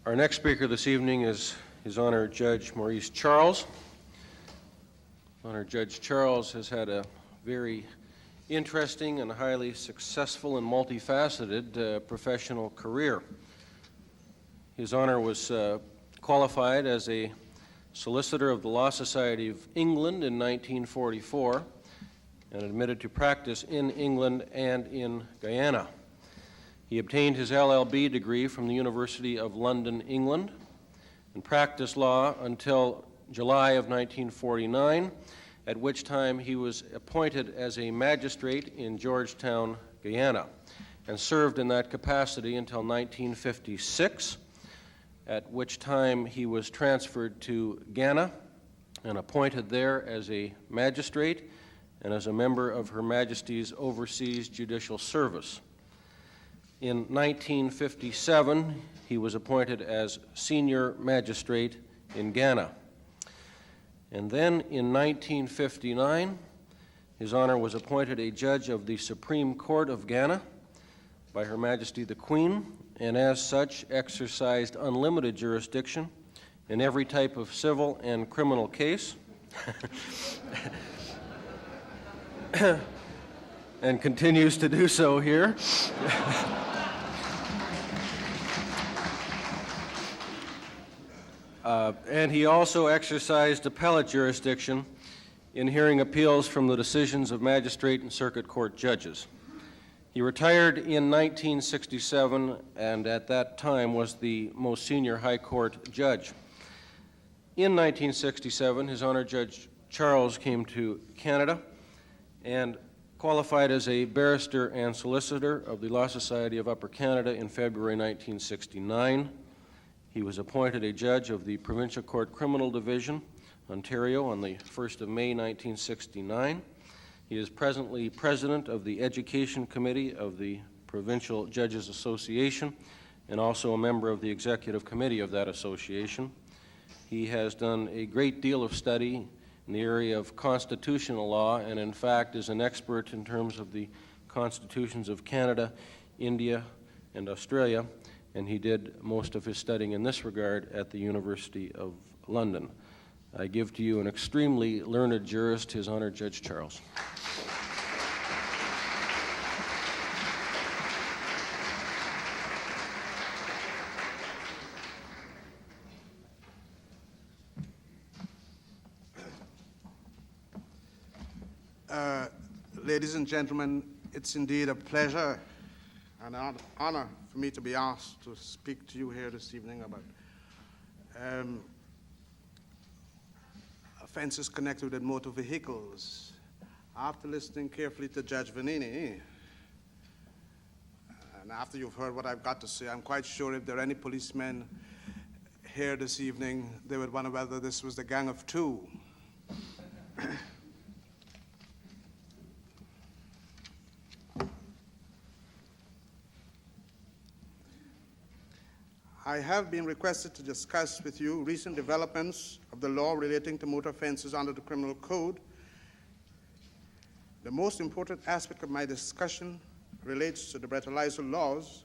Our next speaker this evening is His Honor Judge Maurice Charles. Honor Judge Charles has had a very interesting and highly successful and multifaceted professional career. His Honor was qualified as a solicitor of the Law Society of England in 1944 and admitted to practice in England and in Guyana. He obtained his LLB degree from the University of London, England, and practiced law until July of 1949, at which time he was appointed as a magistrate in Georgetown, Guyana, and served in that capacity until 1956, at which time he was transferred to Ghana and appointed there as a magistrate and as a member of Her Majesty's Overseas Judicial Service. In 1957, he was appointed as senior magistrate in Ghana. And then in 1959, His Honor was appointed a judge of the Supreme Court of Ghana by Her Majesty the Queen, and as such exercised unlimited jurisdiction in every type of civil and criminal case, and continues to do so here. And he also exercised appellate jurisdiction in hearing appeals from the decisions of magistrate and circuit court judges. He retired in 1967 and at that time was the most senior high court judge. In 1967, His Honor Judge Charles came to Canada and qualified as a barrister and solicitor of the Law Society of Upper Canada in February 1969. He was appointed a judge of the Provincial Court Criminal Division, Ontario, on the 1st of May, 1969. He is presently president of the Education Committee of the Provincial Judges Association and also a member of the Executive Committee of that association. He has done a great deal of study in the area of constitutional law and, in fact, is an expert in terms of the constitutions of Canada, India, and Australia, and he did most of his studying in this regard at the University of London. I give to you an extremely learned jurist, His Honor Judge Charles. Ladies and gentlemen, it's indeed a pleasure and an honor for me to be asked to speak to you here this evening about offenses connected with motor vehicles. After listening carefully to Judge Vannini, and after you've heard what I've got to say, I'm quite sure if there are any policemen here this evening, they would wonder whether this was the Gang of Two. I have been requested to discuss with you recent developments of the law relating to motor offenses under the Criminal Code. The most important aspect of my discussion relates to the Breathalyzer Laws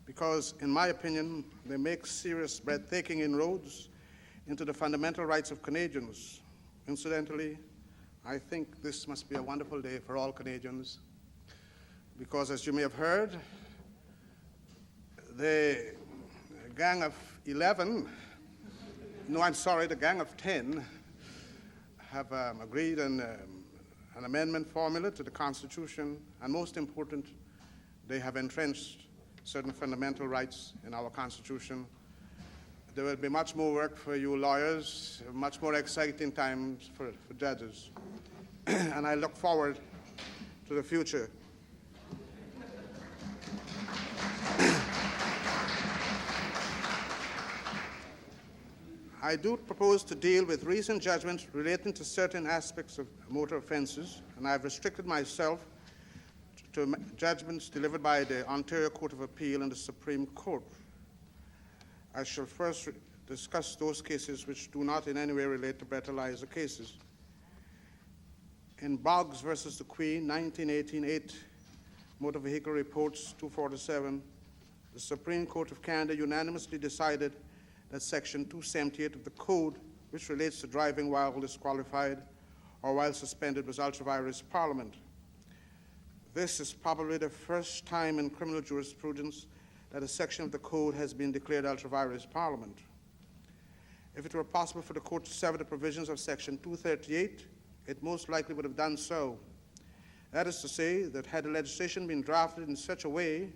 because, in my opinion, they make serious, breathtaking inroads into the fundamental rights of Canadians. Incidentally, I think this must be a wonderful day for all Canadians because, as you may have heard, the Gang of 11, the Gang of 10 have agreed on an amendment formula to the Constitution, and most important, they have entrenched certain fundamental rights in our Constitution. There will be much more work for you lawyers, much more exciting times for judges, and I look forward to the future. I do propose to deal with recent judgments relating to certain aspects of motor offenses, and I've restricted myself to judgments delivered by the Ontario Court of Appeal and the Supreme Court. I shall first discuss those cases which do not in any way relate to breathalyzer cases. In Boggs versus the Queen, 1918, 8 Motor Vehicle Reports 247, the Supreme Court of Canada unanimously decided that Section 278 of the Code, which relates to driving while disqualified or while suspended, was ultra-vires Parliament. This is probably the first time in criminal jurisprudence that a section of the Code has been declared ultra-vires Parliament. If it were possible for the Court to sever the provisions of Section 238, it most likely would have done so. That is to say, that had the legislation been drafted in such a way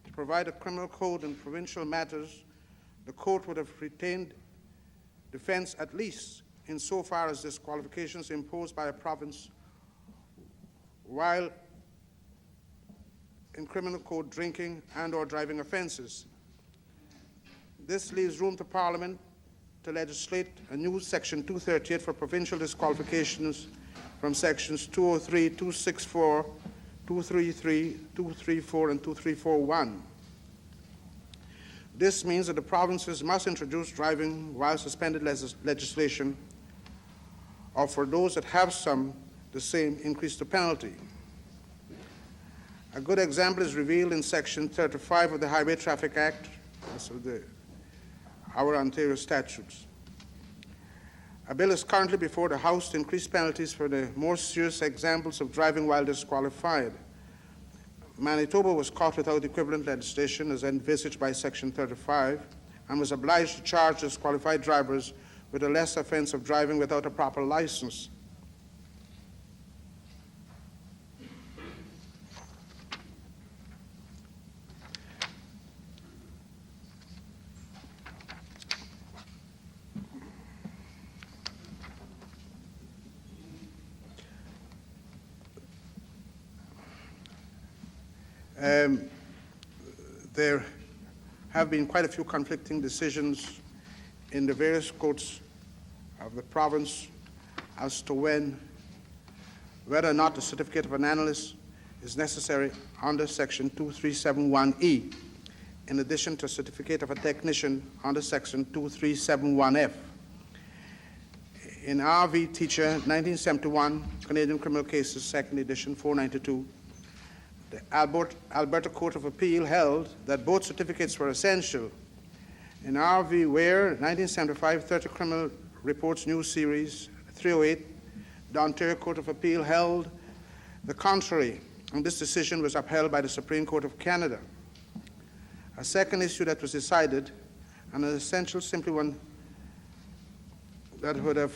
to provide a criminal code in provincial matters, the Court would have retained defense at least insofar as disqualifications imposed by a province while in criminal code drinking and or driving offenses. This leaves room to Parliament to legislate a new Section 238 for provincial disqualifications from Sections 203, 264, 233, 234, and 2341. This means that the provinces must introduce driving while suspended legislation, or for those that have some, the same, increase the penalty. A good example is revealed in Section 35 of the Highway Traffic Act, so our Ontario statutes. A bill is currently before the House to increase penalties for the more serious examples of driving while disqualified. Manitoba was caught without equivalent legislation as envisaged by Section 35 and was obliged to charge disqualified drivers with a less offense of driving without a proper license. There have been quite a few conflicting decisions in the various courts of the province as to whether or not the certificate of an analyst is necessary under Section 2371E, in addition to a certificate of a technician under Section 2371F. In RV Teacher, 1971, Canadian Criminal Cases, 2nd edition, 492, the Alberta Court of Appeal held that both certificates were essential. In RV Ware, 1975, 30 Criminal Reports New Series, 308, the Ontario Court of Appeal held the contrary, and this decision was upheld by the Supreme Court of Canada. A second issue that was decided, and an essential, simply one that would have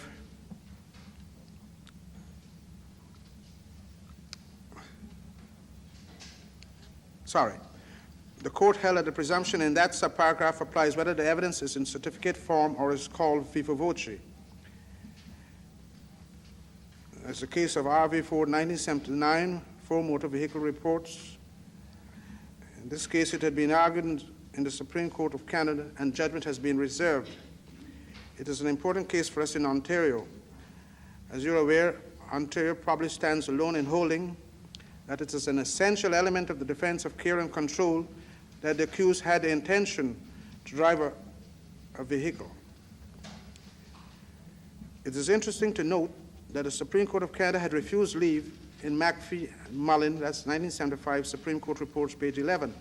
the court held that the presumption in that subparagraph applies whether the evidence is in certificate form or is called viva voce. As the case of RV Ford 1979, 4 motor vehicle reports. In this case, it had been argued in the Supreme Court of Canada and judgment has been reserved. It is an important case for us in Ontario. As you're aware, Ontario probably stands alone in holding that it is an essential element of the defense of care and control that the accused had the intention to drive a vehicle. It is interesting to note that the Supreme Court of Canada had refused leave in McPhee and Mullin, that's 1975, Supreme Court Reports, page 11.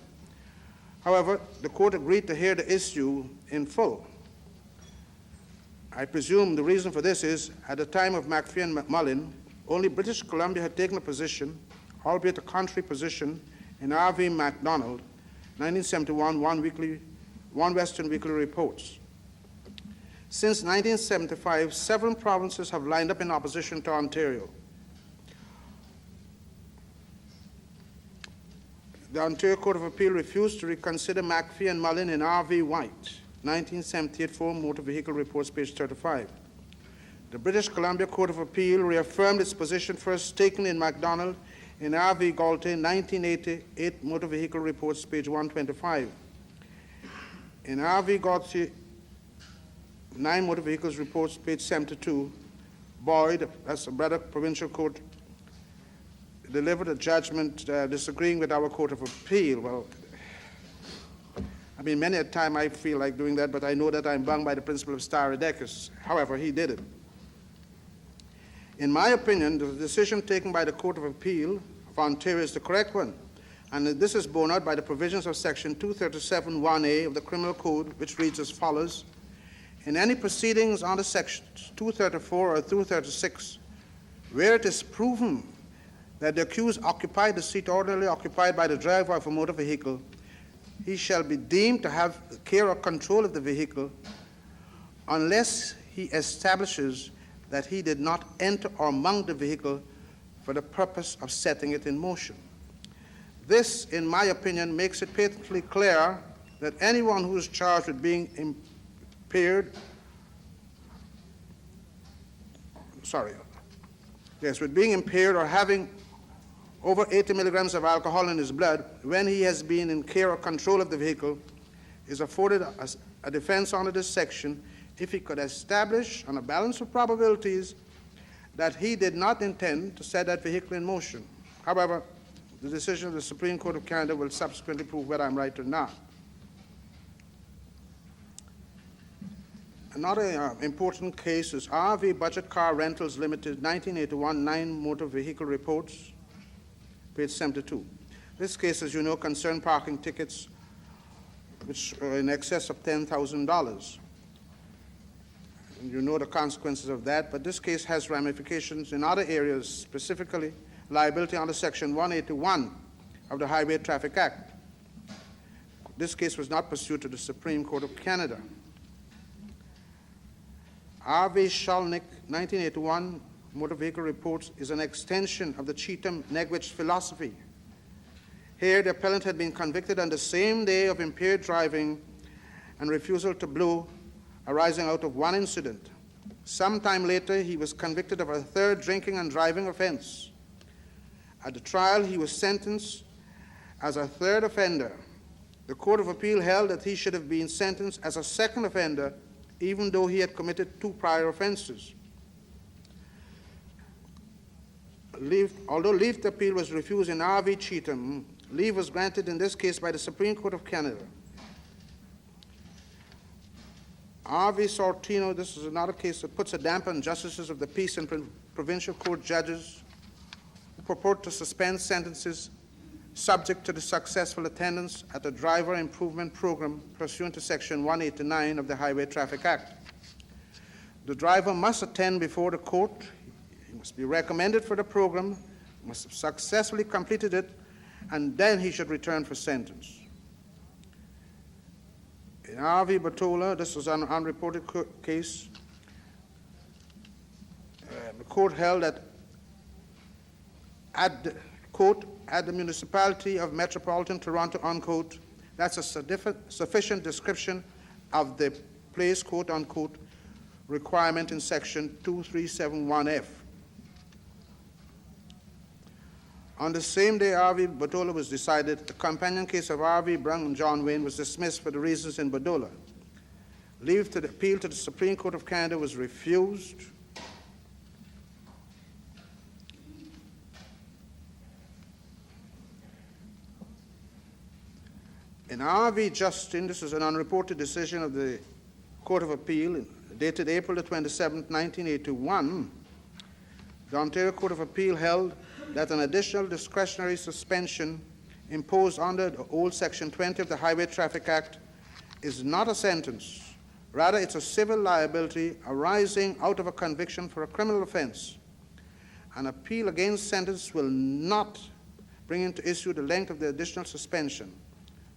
However, the court agreed to hear the issue in full. I presume the reason for this is, at the time of McPhee and Mullin, only British Columbia had taken a position, albeit a contrary position, in R.V. MacDonald, 1971, one Western Weekly Reports. Since 1975, 7 provinces have lined up in opposition to Ontario. The Ontario Court of Appeal refused to reconsider McPhee and Mullin in R.V. White, 1978, 4 Motor Vehicle Reports, page 35. The British Columbia Court of Appeal reaffirmed its position first taken in MacDonald in R.V. Gaultier, 1988, Motor Vehicle Reports, page 125. In R.V. Gaultier, 9 Motor Vehicles Reports, page 72, Boyd, that's the Braddock Provincial Court, delivered a judgment disagreeing with our Court of Appeal. Well, I mean, many a time I feel like doing that, but I know that I'm bound by the principle of stare decisis. However, he did it. In my opinion, the decision taken by the Court of Appeal of Ontario is the correct one, And this is borne out by the provisions of Section 237(1)(a of the Criminal Code, which reads as follows. In any proceedings under Section 234 or 236, where it is proven that the accused occupied the seat ordinarily occupied by the driver of a motor vehicle, he shall be deemed to have care or control of the vehicle unless he establishes that he did not enter or mount the vehicle for the purpose of setting it in motion. This, in my opinion, makes it patently clear that anyone who is charged with being impaired, with being impaired or having over 80 milligrams of alcohol in his blood when he has been in care or control of the vehicle is afforded a defense under this section if he could establish on a balance of probabilities that he did not intend to set that vehicle in motion. However, the decision of the Supreme Court of Canada will subsequently prove whether I'm right or not. Another important case is RV Budget Car Rentals Limited, 1981, 9 motor vehicle reports, page 72. This case, as you know, concerned parking tickets which are in excess of $10,000. You know the consequences of that, but this case has ramifications in other areas, specifically liability under Section 181 of the Highway Traffic Act. This case was not pursued to the Supreme Court of Canada. R.V. Shalnick, 1981, Motor Vehicle Reports, is an extension of the Cheatham-Negwich philosophy. Here, the appellant had been convicted on the same day of impaired driving and refusal to blow arising out of one incident. Sometime later, he was convicted of a third drinking and driving offense. At the trial, he was sentenced as a third offender. The Court of Appeal held that he should have been sentenced as a second offender even though he had committed 2 prior offenses. Although leave to appeal was refused in R.V. Cheatham, leave was granted in this case by the Supreme Court of Canada. R.V. Sortino, this is another case that puts a damper on justices of the peace and provincial court judges who purport to suspend sentences subject to the successful attendance at a driver improvement program pursuant to Section 189 of the Highway Traffic Act. The driver must attend before the court. He must be recommended for the program, must have successfully completed it, and then he should return for sentence. In R.V. Batola, this was an unreported case. The court held that at the municipality of Metropolitan Toronto, unquote, that's a sufficient description of the place, quote unquote, requirement in Section 2371F. On the same day R.V. Batola was decided, the companion case of R.V. Brown and John Wayne was dismissed for the reasons in Batola. Leave to appeal to the Supreme Court of Canada was refused. In R.V. Justin, this is an unreported decision of the Court of Appeal dated April 27, 1981. The Ontario Court of Appeal held that an additional discretionary suspension imposed under the old Section 20 of the Highway Traffic Act is not a sentence. Rather, it's a civil liability arising out of a conviction for a criminal offense. An appeal against sentence will not bring into issue the length of the additional suspension.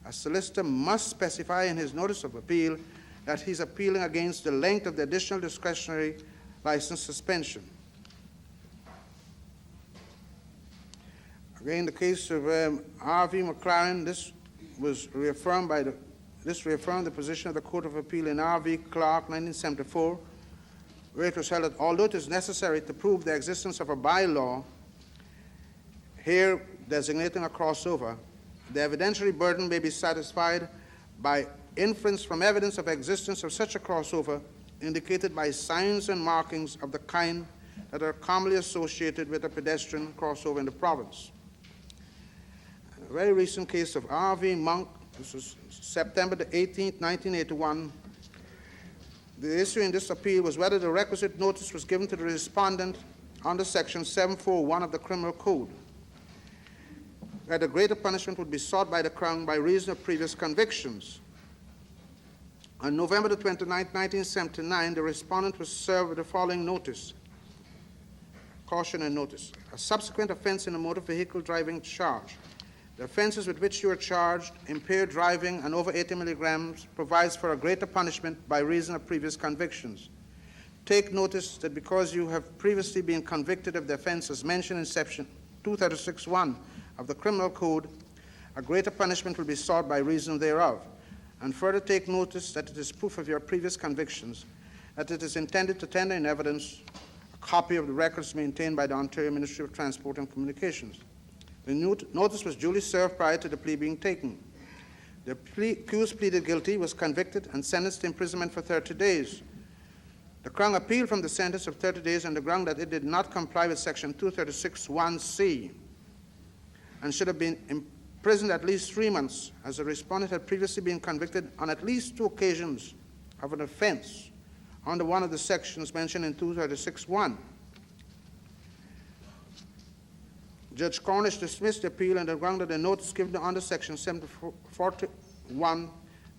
A solicitor must specify in his notice of appeal that he's appealing against the length of the additional discretionary license suspension. Again, the case of R.V. McLaren, this reaffirmed the position of the Court of Appeal in R.V. Clark, 1974, where it was held that although it is necessary to prove the existence of a bylaw, here designating a crossover, the evidentiary burden may be satisfied by inference from evidence of existence of such a crossover indicated by signs and markings of the kind that are commonly associated with a pedestrian crossover in the province. A very recent case of R.V. Monk, this was September the 18th, 1981. The issue in this appeal was whether the requisite notice was given to the respondent under Section 741 of the Criminal Code. that a greater punishment would be sought by the Crown by reason of previous convictions. On November the 29th, 1979, the respondent was served with the following notice, caution and notice. A subsequent offense in a motor vehicle driving charge. The offenses with which you are charged, impaired driving and over 80 milligrams, provides for a greater punishment by reason of previous convictions. Take notice that because you have previously been convicted of the offenses mentioned in section 236(1) of the Criminal Code, a greater punishment will be sought by reason thereof. And further take notice that it is proof of your previous convictions that it is intended to tender in evidence a copy of the records maintained by the Ontario Ministry of Transport and Communications. The notice was duly served prior to the plea being taken. The accused pleaded guilty, was convicted, and sentenced to imprisonment for 30 days. The Crown appealed from the sentence of 30 days on the ground that it did not comply with section 236(1)(c) and should have been imprisoned at least 3 months, as the respondent had previously been convicted on at least 2 occasions of an offense under one of the sections mentioned in 236(1). Judge Cornish dismissed the appeal on the ground that the notice given under section 741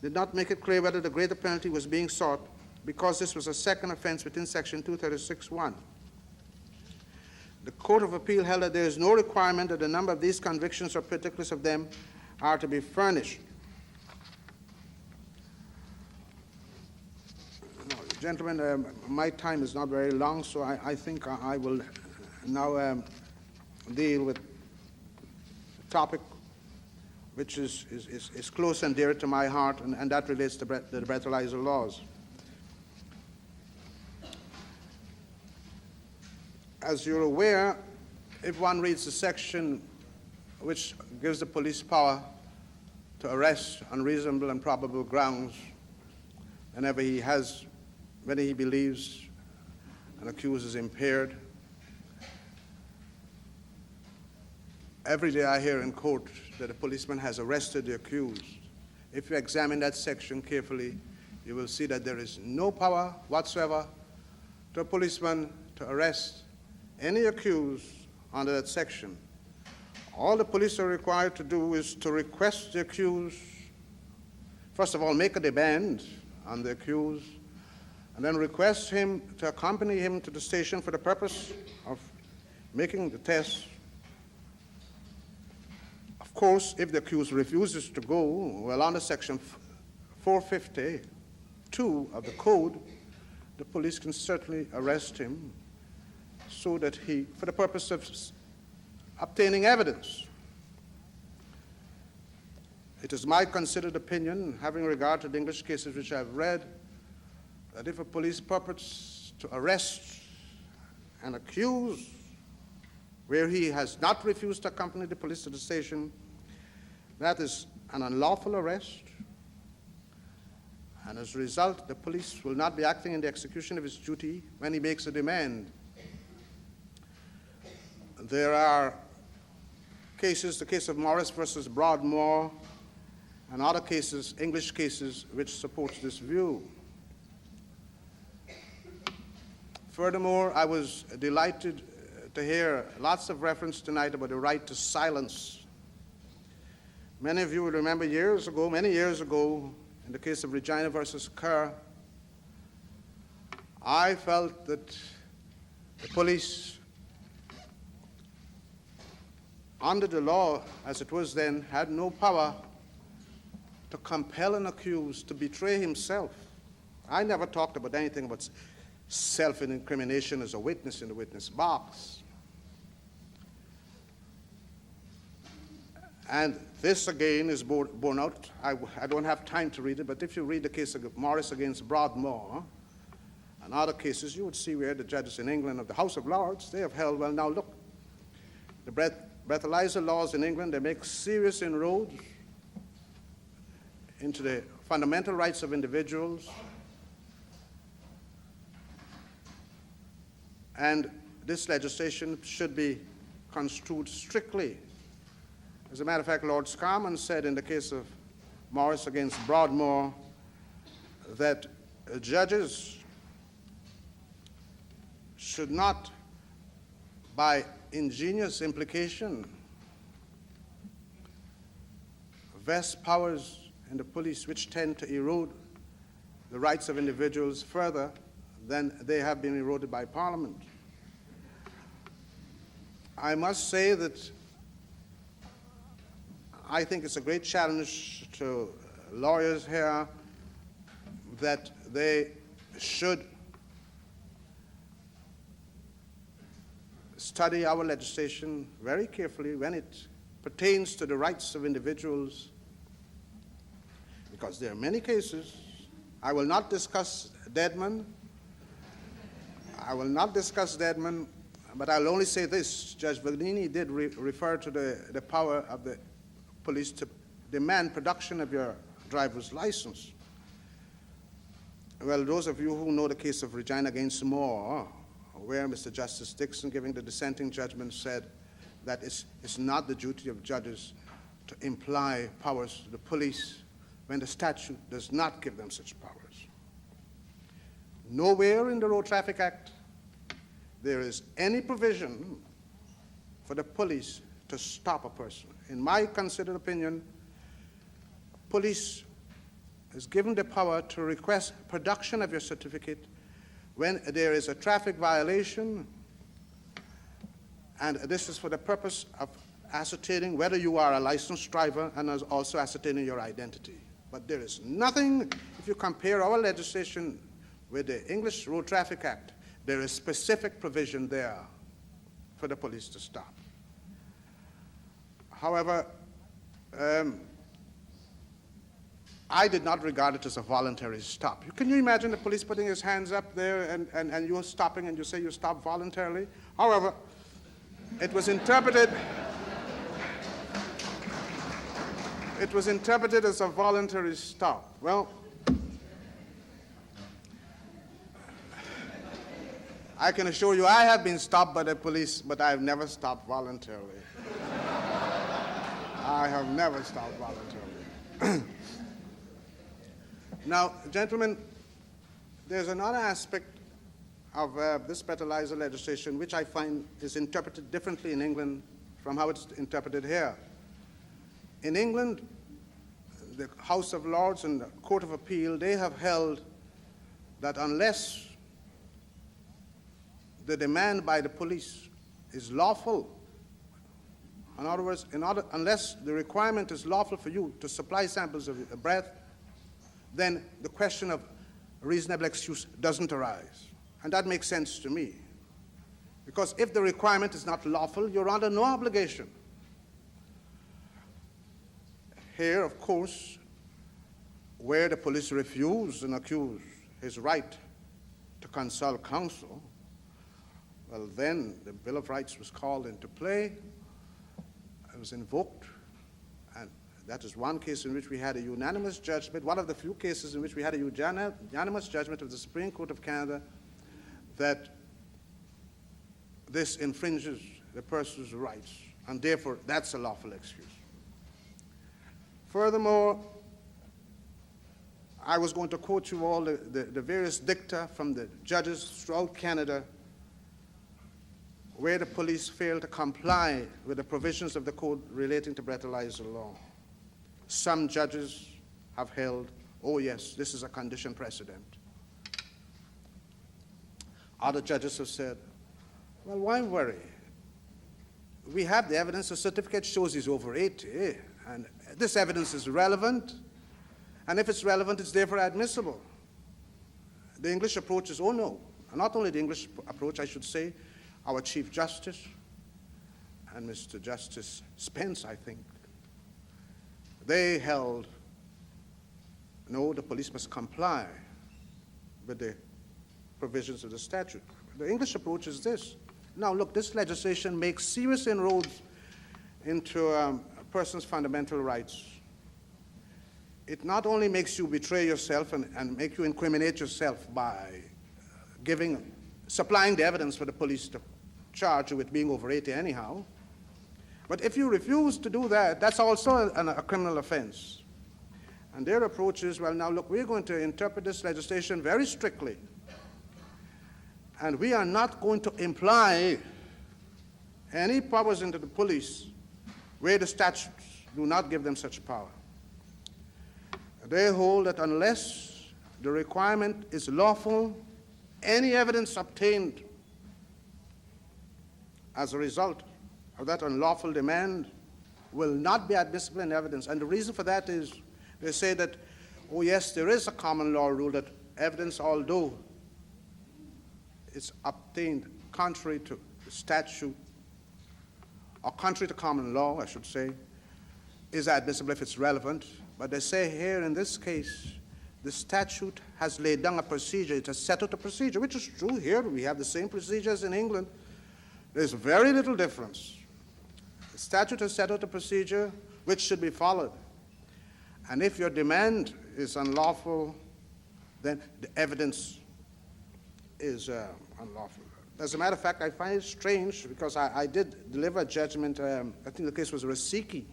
did not make it clear whether the greater penalty was being sought, because this was a second offense within section 236(1). The Court of Appeal held that there is no requirement that the number of these convictions or particulars of them are to be furnished. Now, gentlemen, my time is not very long, so I think I will now deal with a topic which is close and dear to my heart, and that relates to the Breathalyzer Laws. As you're aware, if one reads the section which gives the police power to arrest on reasonable and probable grounds whenever he believes an accused is impaired, every day I hear in court that a policeman has arrested the accused. If you examine that section carefully, you will see that there is no power whatsoever to a policeman to arrest any accused under that section. All the police are required to do is to request the accused, first of all, make a demand on the accused, and then request him to accompany him to the station for the purpose of making the test. Of course, if the accused refuses to go, well, under section 452 of the code, the police can certainly arrest him so that for the purpose of obtaining evidence. It is my considered opinion, having regard to the English cases which I've read, that if a police purports to arrest an accused where he has not refused to accompany the police to the station, that is an unlawful arrest, and as a result, the police will not be acting in the execution of his duty when he makes a demand. There are cases, the case of Morris versus Broadmoor, and other cases, English cases, which supports this view. Furthermore, I was delighted to hear lots of reference tonight about the right to silence. Many of you will remember many years ago, in the case of Regina versus Kerr, I felt that the police, under the law as it was then, had no power to compel an accused to betray himself. I never talked about anything about self-incrimination as a witness in the witness box. And this again is borne out. I don't have time to read it, but if you read the case of Morris against Broadmoor and other cases, you would see where the judges in England of the House of Lords, they have held, well, now look, the Breathalyzer laws in England, they make serious inroads into the fundamental rights of individuals, and this legislation should be construed strictly. As a matter of fact, Lord Scarman said in the case of Morris against Broadmoor that judges should not, by ingenious implication, vest powers in the police which tend to erode the rights of individuals further than they have been eroded by Parliament. I must say that I think it's a great challenge to lawyers here that they should study our legislation very carefully when it pertains to the rights of individuals, because there are many cases. I will not discuss Deadman. But I'll only say this. Judge Vannini did refer to the power of the police to demand production of your driver's license. Well, those of you who know the case of Regina against Moore, where Mr. Justice Dixon, giving the dissenting judgment, said that it's not the duty of judges to imply powers to the police when the statute does not give them such powers. Nowhere in the Road Traffic Act there is any provision for the police to stop a person. In my considered opinion, police is given the power to request production of your certificate when there is a traffic violation, and this is for the purpose of ascertaining whether you are a licensed driver and also ascertaining your identity. But there is nothing, if you compare our legislation with the English Road Traffic Act, there is specific provision there for the police to stop. However, I did not regard it as a voluntary stop. Can you imagine the police putting his hands up there and you're stopping and you say you stop voluntarily? However, it was interpreted as a voluntary stop. Well, I can assure you I have been stopped by the police, but I have never stopped voluntarily. I have never stopped voluntarily. Now, gentlemen, there's another aspect of this breathalyzer legislation which I find is interpreted differently in England from how it's interpreted here. In England, the House of Lords and the Court of Appeal, they have held that unless the demand by the police is lawful, in other words, unless the requirement is lawful for you to supply samples of breath, then the question of reasonable excuse doesn't arise. And that makes sense to me. Because if the requirement is not lawful, you're under no obligation. Here, of course, where the police refuse and accuse his right to consult counsel, well, then the Bill of Rights was called into play. It was invoked. And that is one case in which we had a unanimous judgment, one of the few cases in which we had a unanimous judgment of the Supreme Court of Canada that this infringes the person's rights, and therefore that's a lawful excuse. Furthermore, I was going to quote you all the various dicta from the judges throughout Canada where the police failed to comply with the provisions of the code relating to breathalyzer law. Some judges have held, oh yes, this is a condition precedent. Other judges have said, well, why worry? We have the evidence, the certificate shows he's over 80, and this evidence is relevant, and if it's relevant, it's therefore admissible. The English approach is, oh no, not only the English approach, I should say, our Chief Justice and Mr. Justice Spence, I think, they held, no, the police must comply with the provisions of the statute. The English approach is this. Now, look, this legislation makes serious inroads into a person's fundamental rights. It not only makes you betray yourself and make you incriminate yourself by supplying the evidence for the police to charge you with being over 80 anyhow, but if you refuse to do that, that's also a criminal offense. And their approach is, well, now look, we're going to interpret this legislation very strictly, and we are not going to imply any powers into the police where the statutes do not give them such power. they hold that unless the requirement is lawful, any evidence obtained as a result of that unlawful demand will not be admissible in evidence. And the reason for that is they say that, oh yes, there is a common law rule that evidence, although it's obtained contrary to the statute, or contrary to common law, I should say, is admissible if it's relevant. But they say here in this case, the statute has laid down a procedure. It has set out a procedure, which is true here. We have the same procedures in England. There's very little difference. The statute has set out a procedure which should be followed. And if your demand is unlawful, then the evidence is unlawful. As a matter of fact, I find it strange because I did deliver a judgment, I think the case was Rasiki.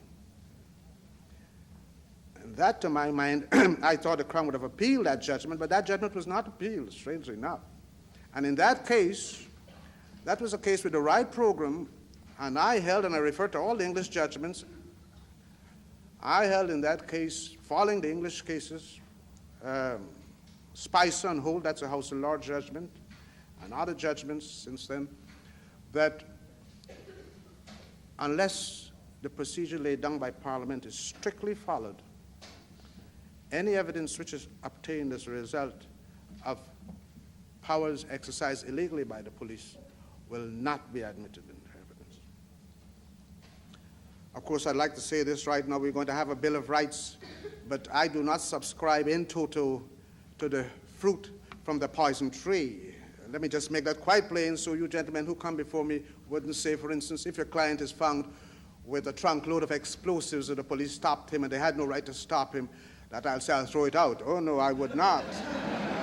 And that, to my mind, I thought the Crown would have appealed that judgment, but that judgment was not appealed, strangely enough. And in that case, that was a case with the right program, and I held, and I refer to all the English judgments, I held in that case, following the English cases, Spicer and Holt, that's a House of Lords judgment, and other judgments since then, that unless the procedure laid down by Parliament is strictly followed, any evidence which is obtained as a result of powers exercised illegally by the police will not be admitted into evidence. Of course, I'd like to say this right now. We're going to have a Bill of Rights, but I do not subscribe in toto to the fruit from the poison tree. Let me just make that quite plain so you gentlemen who come before me wouldn't say, for instance, if your client is found with a trunk load of explosives and the police stopped him and they had no right to stop him, that I'll say I'll throw it out. Oh, no, I would not.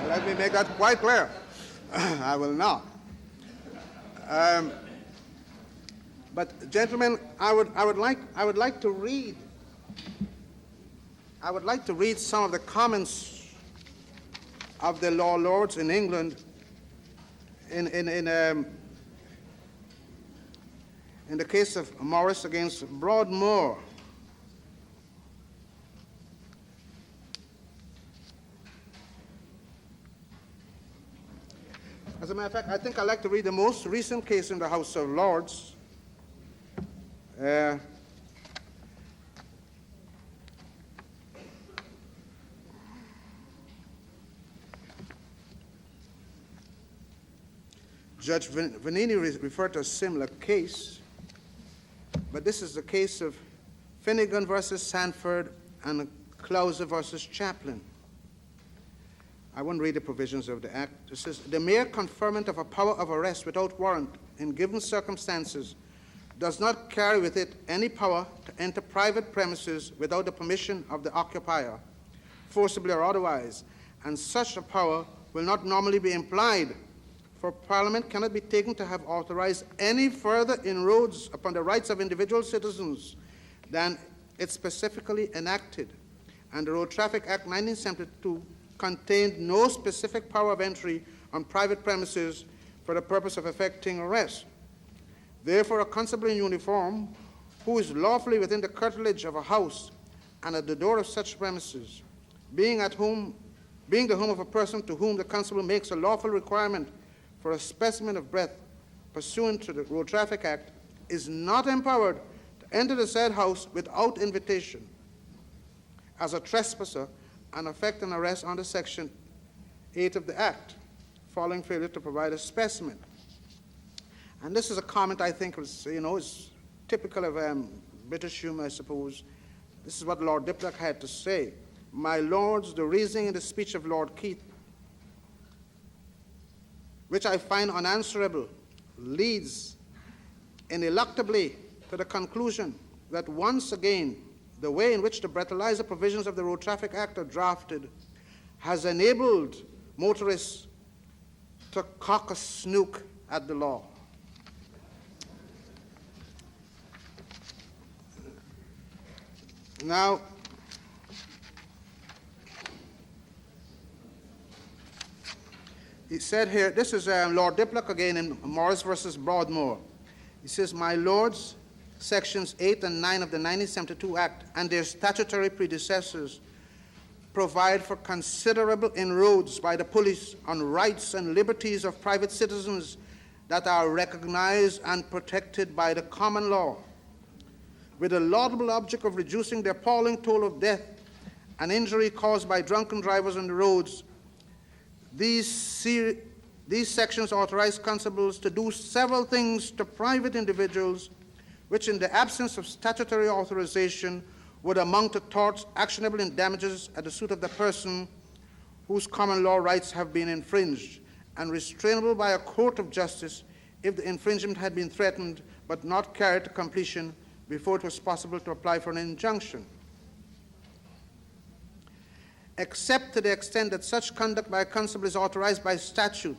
Let me make that quite clear. I will not. But gentlemen, I would like to read some of the comments of the law lords in England in the case of Morris against Broadmoor. As a matter of fact, I think I'd like to read the most recent case in the House of Lords. Judge Vannini referred to a similar case, but this is the case of Finnegan versus Sanford and Clauser versus Chaplin. I won't read the provisions of the Act. It says, the mere conferment of a power of arrest without warrant in given circumstances does not carry with it any power to enter private premises without the permission of the occupier, forcibly or otherwise, and such a power will not normally be implied, for Parliament cannot be taken to have authorized any further inroads upon the rights of individual citizens than it specifically enacted. And the Road Traffic Act 1972 contained no specific power of entry on private premises for the purpose of effecting arrest. Therefore, a constable in uniform who is lawfully within the curtilage of a house and at the door of such premises, being the home of a person to whom the constable makes a lawful requirement for a specimen of breath pursuant to the Road Traffic Act, is not empowered to enter the said house without invitation as a trespasser and effect an arrest under Section 8 of the Act, following failure to provide a specimen. And this is a comment I think is typical of British humor, I suppose. This is what Lord Diplock had to say. My lords, the reasoning in the speech of Lord Keith, which I find unanswerable, leads ineluctably to the conclusion that once again, the way in which the breathalyzer provisions of the Road Traffic Act are drafted has enabled motorists to cock a snook at the law. Now, he said here, this is Lord Diplock again in Morris versus Broadmoor. He says, my lords, Sections 8 and 9 of the 1972 Act and their statutory predecessors provide for considerable inroads by the police on rights and liberties of private citizens that are recognized and protected by the common law, with the laudable object of reducing the appalling toll of death and injury caused by drunken drivers on the roads. These sections authorize constables to do several things to private individuals which, in the absence of statutory authorization, would amount to torts actionable in damages at the suit of the person whose common law rights have been infringed, and restrainable by a court of justice if the infringement had been threatened but not carried to completion before it was possible to apply for an injunction. Except to the extent that such conduct by a constable is authorized by statute,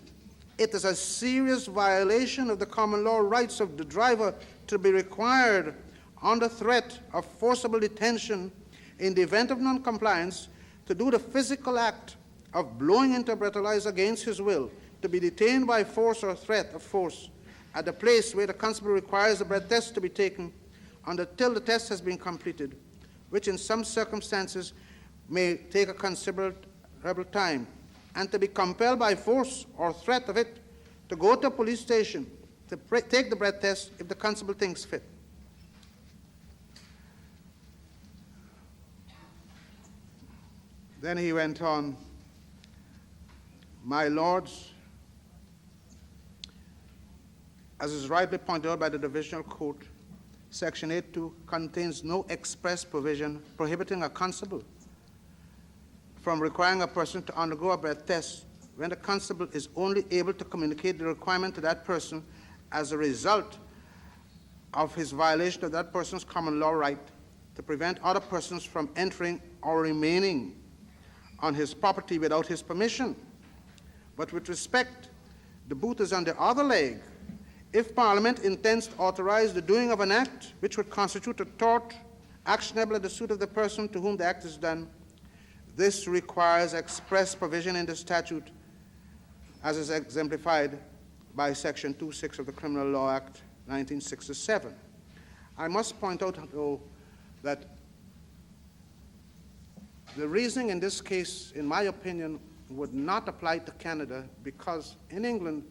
it is a serious violation of the common law rights of the driver to be required, under threat of forcible detention in the event of noncompliance, to do the physical act of blowing into a breathalyzer against his will, to be detained by force or threat of force at the place where the constable requires the breath test to be taken until the test has been completed, which in some circumstances may take a considerable time, and to be compelled by force or threat of it to go to a police station to take the breath test if the constable thinks fit. Then he went on, "My lords, as is rightly pointed out by the Divisional Court, Section 8.2 contains no express provision prohibiting a constable from requiring a person to undergo a breath test when the constable is only able to communicate the requirement to that person as a result of his violation of that person's common law right to prevent other persons from entering or remaining on his property without his permission. But with respect, the boot is on the other leg. If Parliament intends to authorize the doing of an act which would constitute a tort actionable at the suit of the person to whom the act is done, this requires express provision in the statute, as is exemplified by Section 2.6 of the Criminal Law Act 1967. I must point out, though, that the reasoning in this case, in my opinion, would not apply to Canada, because in England,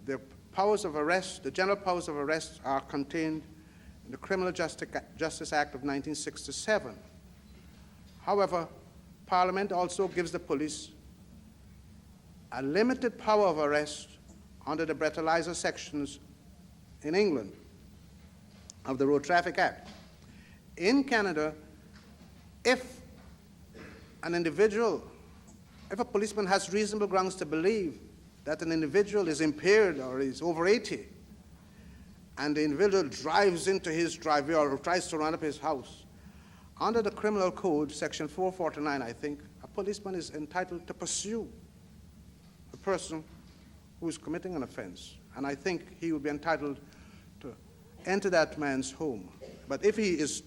the powers of arrest, the general powers of arrest, are contained in the Criminal Justice Act of 1967. However, Parliament also gives the police a limited power of arrest under the breathalyzer sections in England of the Road Traffic Act. In Canada, if a policeman has reasonable grounds to believe that an individual is impaired or is over 80, and the individual drives into his driveway or tries to run up his house, under the Criminal Code, Section 449, I think, a policeman is entitled to pursue a person who is committing an offense. And I think he would be entitled to enter that man's home. But if he's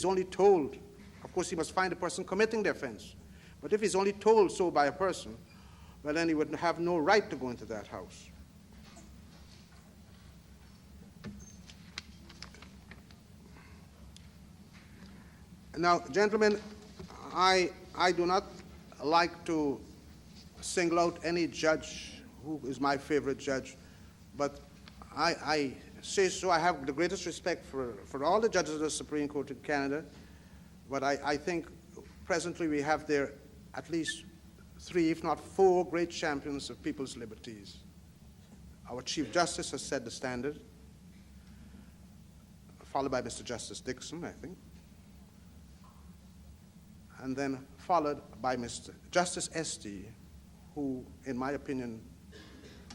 only told, of course he must find the person committing the offense. But if he's only told so by a person, well, then he would have no right to go into that house. Now, gentlemen, I do not like to single out any judge who is my favorite judge, but I say so. I have the greatest respect for all the judges of the Supreme Court in Canada, but I think presently we have there at least 3, if not 4, great champions of people's liberties. Our Chief Justice has set the standard, followed by Mr. Justice Dixon, I think, and then followed by Mr. Justice Esty, who, in my opinion,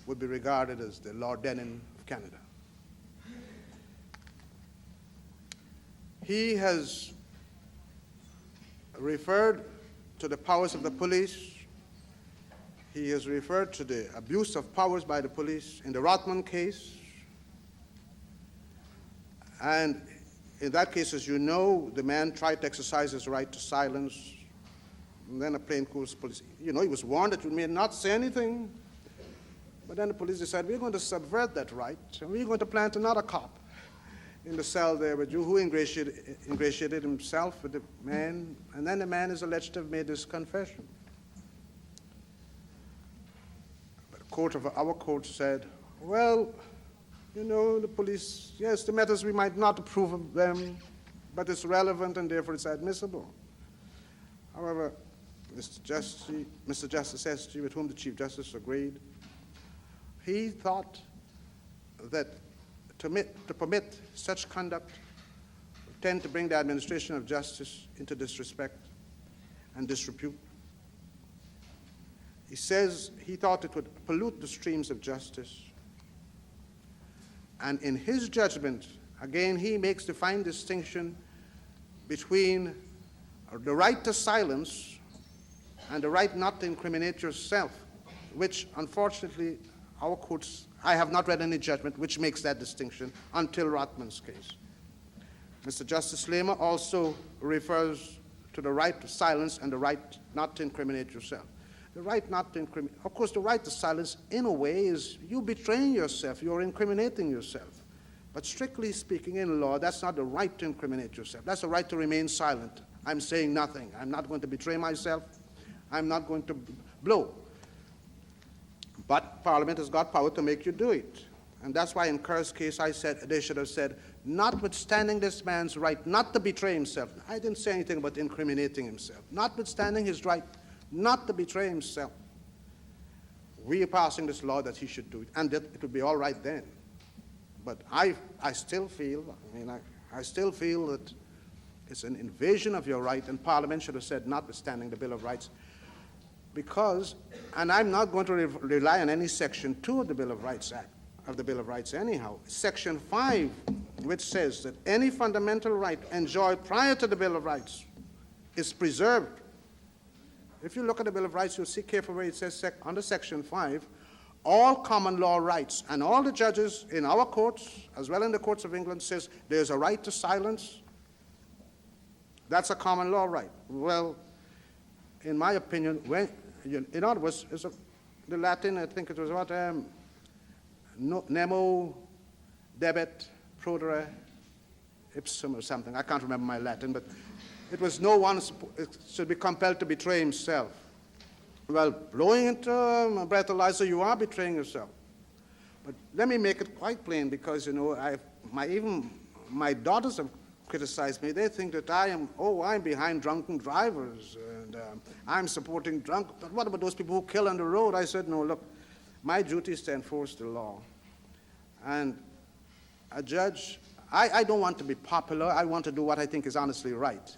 would be regarded as the Lord Dennin of Canada. He has referred to the powers of the police. He has referred to the abuse of powers by the police in the Rothman case. And in that case, as you know, the man tried to exercise his right to silence. And then a plainclothes police, he was warned that you may not say anything. But then the police decided, we're going to subvert that right, and we're going to plant another cop in the cell there with you, who ingratiated himself with the man, and then the man is alleged to have made this confession. But our court said, well, you know, the police, yes, the matters we might not approve of them, but it's relevant and therefore it's admissible. However, Mr. Justice S.G., with whom the Chief Justice agreed, he thought that to permit such conduct would tend to bring the administration of justice into disrespect and disrepute. He says he thought it would pollute the streams of justice. And in his judgment, again, he makes the fine distinction between the right to silence and the right not to incriminate yourself, which unfortunately our courts, I have not read any judgment which makes that distinction until Rothman's case. Mr. Justice Lehmer also refers to the right to silence and the right not to incriminate yourself. The right not to incriminate, of course, the right to silence in a way is you betraying yourself, you're incriminating yourself. But strictly speaking in law, that's not the right to incriminate yourself. That's the right to remain silent. I'm saying nothing. I'm not going to betray myself. I'm not going to blow. But Parliament has got power to make you do it. And that's why in Kerr's case I said, they should have said, notwithstanding this man's right not to betray himself. I didn't say anything about incriminating himself. Notwithstanding his right not to betray himself, we are passing this law that he should do it, and that it would be all right then. But I still feel, I still feel that it's an invasion of your right, and Parliament should have said, notwithstanding the Bill of Rights, because, and I'm not going to rely on any Section 2 of the Bill of Rights Act, anyhow. Section 5, which says that any fundamental right enjoyed prior to the Bill of Rights is preserved. If you look at the Bill of Rights, you'll see carefully where it says under Section 5, all common law rights, and all the judges in our courts, as well in the courts of England, says there's a right to silence. That's a common law right. Well, in my opinion, in other words, the Latin, I think it was what, nemo debet prodere ipsum or something. I can't remember my Latin, but it was no one should be compelled to betray himself. Well, blowing into a breathalyzer, you are betraying yourself. But let me make it quite plain, because, you know, even my daughters have criticized me. They think that I'm behind drunken drivers, and I'm supporting drunk. But what about those people who kill on the road? I said, no, look, my duty is to enforce the law. And a judge, I don't want to be popular. I want to do what I think is honestly right.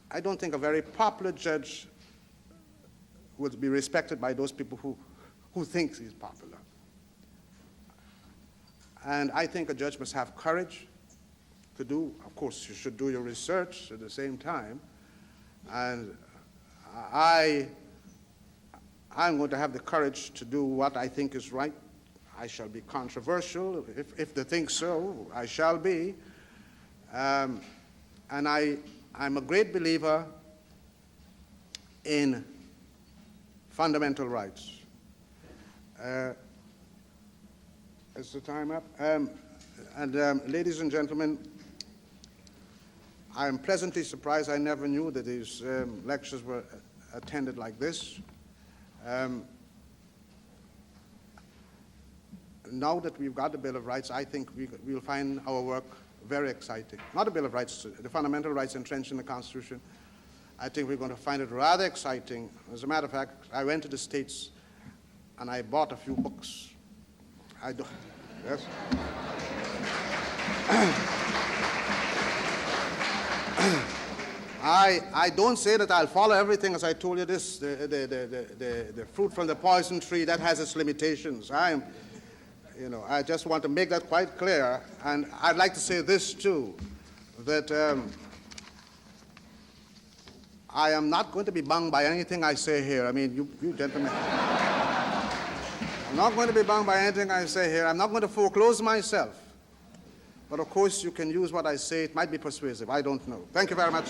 I don't think a very popular judge would be respected by those people who think he's popular. And I think a judge must have courage to do, of course, you should do your research at the same time. And I'm going to have the courage to do what I think is right. I shall be controversial. If they think so, I shall be. And I'm a great believer in fundamental rights. Is the time up? Ladies and gentlemen, I am pleasantly surprised. I never knew that these lectures were attended like this. Now that we've got the Bill of Rights, I think we'll find our work very exciting. Not the Bill of Rights, the fundamental rights entrenched in the Constitution. I think we're going to find it rather exciting. As a matter of fact, I went to the States and I bought a few books. Yes? I don't say that I'll follow everything, as I told you this, the fruit from the poison tree, that has its limitations. I just want to make that quite clear. And I'd like to say this too, that I am not going to be bound by anything I say here. I mean, you gentlemen. I'm not going to be bound by anything I say here. I'm not going to foreclose myself. But of course, you can use what I say. It might be persuasive. I don't know. Thank you very much.